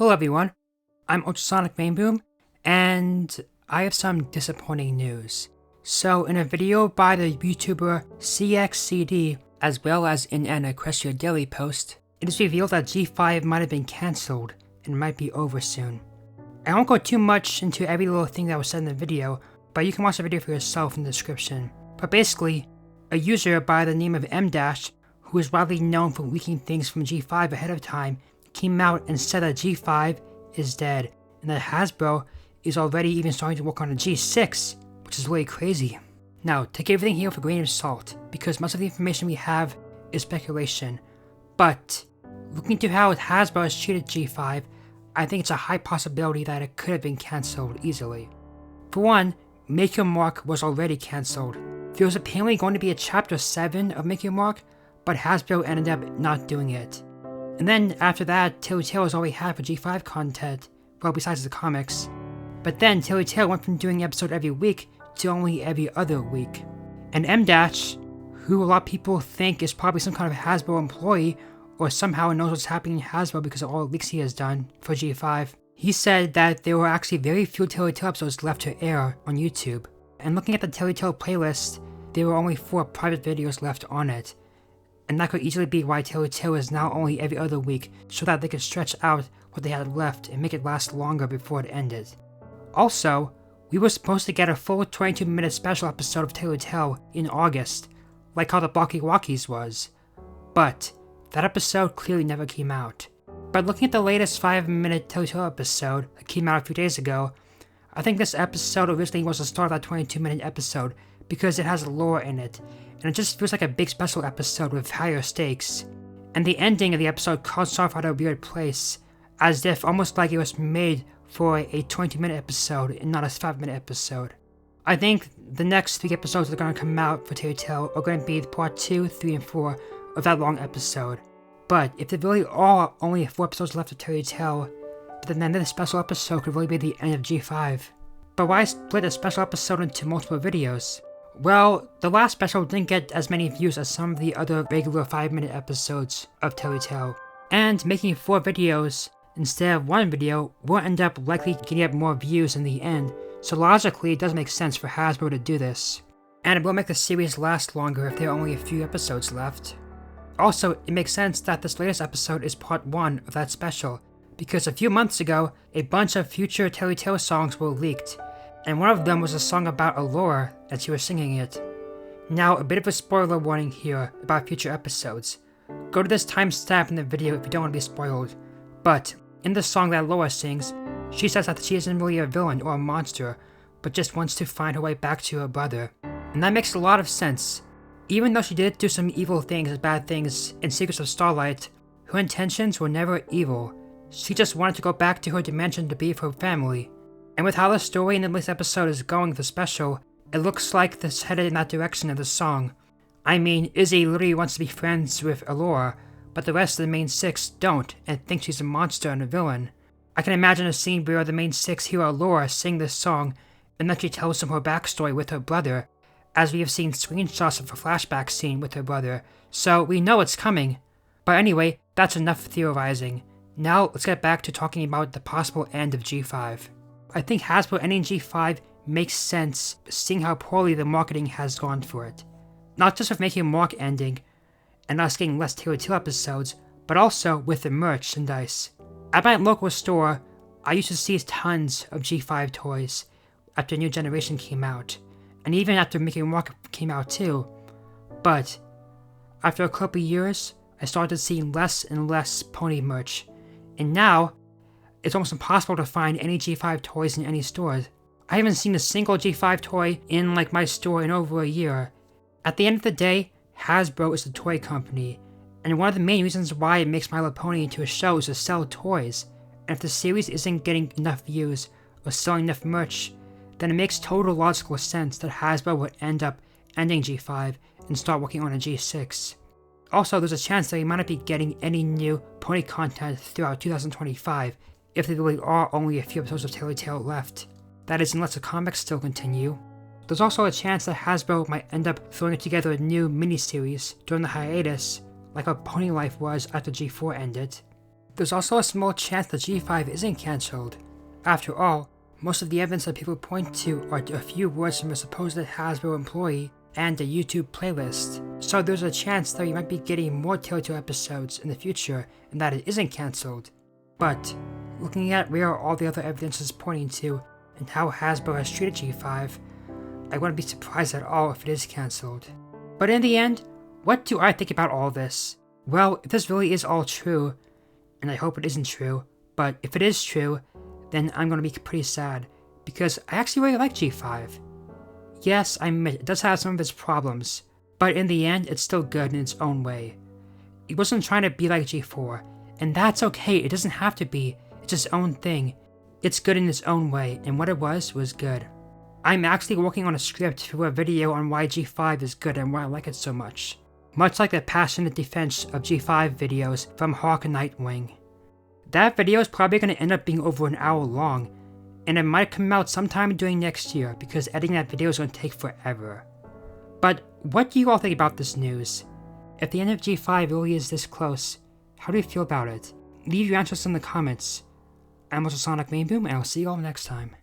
Hello everyone, I'm Ultrasonic Rainboom, and I have some disappointing news. So in a video by the YouTuber CXCD, as well as in an Equestria Daily post, it is revealed that G5 might have been cancelled and might be over soon. I won't go too much into every little thing that was said in the video, but you can watch the video for yourself in the description. But basically, a user by the name of M-, who is widely known for leaking things from G5 ahead of time, came out and said that G5 is dead, and that Hasbro is already even starting to work on a G6, which is really crazy. Now, take everything here with a grain of salt, because most of the information we have is speculation. But, looking into how Hasbro has treated G5, I think it's a high possibility that it could have been cancelled easily. For one, Make Your Mark was already cancelled. There was apparently going to be a Chapter 7 of Make Your Mark, but Hasbro ended up not doing it. And then after that, Telltale was all we had for G5 content, well besides the comics. But then Telltale went from doing an episode every week to only every other week. And M-, who a lot of people think is probably some kind of Hasbro employee, or somehow knows what's happening in Hasbro because of all the leaks he has done for G5, he said that there were actually very few Telltale episodes left to air on YouTube. And looking at the Telltale playlist, there were only 4 private videos left on it. And that could easily be why Telltale is now only every other week, so that they could stretch out what they had left and make it last longer before it ended. Also, we were supposed to get a full 22-minute special episode of Telltale in August, like how the Blocky Walkies was. But that episode clearly never came out. But looking at the latest 5-minute Telltale episode that came out a few days ago, I think this episode originally was the start of that 22-minute episode because it has lore in it, and it just feels like a big special episode with higher stakes. And the ending of the episode cuts off at a weird place, as if almost like it was made for a 20-minute episode and not a 5-minute episode. I think the next 3 episodes that are going to come out for Telltale are going to be part 2, 3, and 4 of that long episode. But if there really are only 4 episodes left of Telltale, then this special episode could really be the end of G5. But why split a special episode into multiple videos? Well, the last special didn't get as many views as some of the other regular 5-minute episodes of Telltale. And making 4 videos instead of 1 video will end up likely getting up more views in the end, so logically it does make sense for Hasbro to do this. And it will make the series last longer if there are only a few episodes left. Also, it makes sense that this latest episode is part 1 of that special, because a few months ago, a bunch of future Telltale songs were leaked, and one of them was a song about Allura, and she was singing it. Now, a bit of a spoiler warning here about future episodes. Go to this timestamp in the video if you don't want to be spoiled. But, in the song that Allura sings, she says that she isn't really a villain or a monster, but just wants to find her way back to her brother. And that makes a lot of sense. Even though she did do some evil things and bad things in Secrets of Starlight, her intentions were never evil. She just wanted to go back to her dimension to be with her family. And with how the story in the latest episode is going with the special, it looks like it's headed in that direction of the song. I mean, Izzy literally wants to be friends with Allura, but the rest of the main 6 don't and think she's a monster and a villain. I can imagine a scene where the main 6 hear Allura sing this song, and then she tells them her backstory with her brother, as we have seen screenshots of a flashback scene with her brother, so we know it's coming. But anyway, that's enough theorizing. Now let's get back to talking about the possible end of G5. I think Hasbro ending G5 makes sense, seeing how poorly the marketing has gone for it. Not just with making Mark ending, and us getting less Telltale episodes, but also with the merchandise. At my local store, I used to see tons of G5 toys after New Generation came out, and even after Making Mark came out too. But after a couple years, I started seeing less and less pony merch, and now it's almost impossible to find any G5 toys in any stores. I haven't seen a single G5 toy in my store in over a year. At the end of the day, Hasbro is a toy company, and one of the main reasons why it makes My Little Pony into a show is to sell toys. And if the series isn't getting enough views or selling enough merch, then it makes total logical sense that Hasbro would end up ending G5 and start working on a G6. Also, there's a chance that we might not be getting any new pony content throughout 2025, if there really are only a few episodes of Telltale left. That is, unless the comics still continue. There's also a chance that Hasbro might end up throwing together a new miniseries during the hiatus, like how Pony Life was after G4 ended. There's also a small chance that G5 isn't cancelled. After all, most of the evidence that people point to are a few words from a supposed Hasbro employee and a YouTube playlist, so there's a chance that we might be getting more Telltale episodes in the future and that it isn't cancelled. But, looking at where all the other evidence is pointing to and how Hasbro has treated G5, I wouldn't be surprised at all if it is cancelled. But in the end, what do I think about all this? Well, if this really is all true, and I hope it isn't true, but if it is true, then I'm going to be pretty sad, because I actually really like G5. Yes, I admit it does have some of its problems, but in the end, it's still good in its own way. It wasn't trying to be like G4, and that's okay, it doesn't have to be, it's its own thing. It's good in its own way, and what it was good. I'm actually working on a script for a video on why G5 is good and why I like it so much. Much like the passionate defense of G5 videos from Hawk and Nightwing. That video is probably going to end up being over an hour long, and it might come out sometime during next year because editing that video is going to take forever. But what do you all think about this news? If the end of G5 really is this close, how do you feel about it? Leave your answers in the comments. I'm Ultrasonic Mainboom, and I'll see you all next time.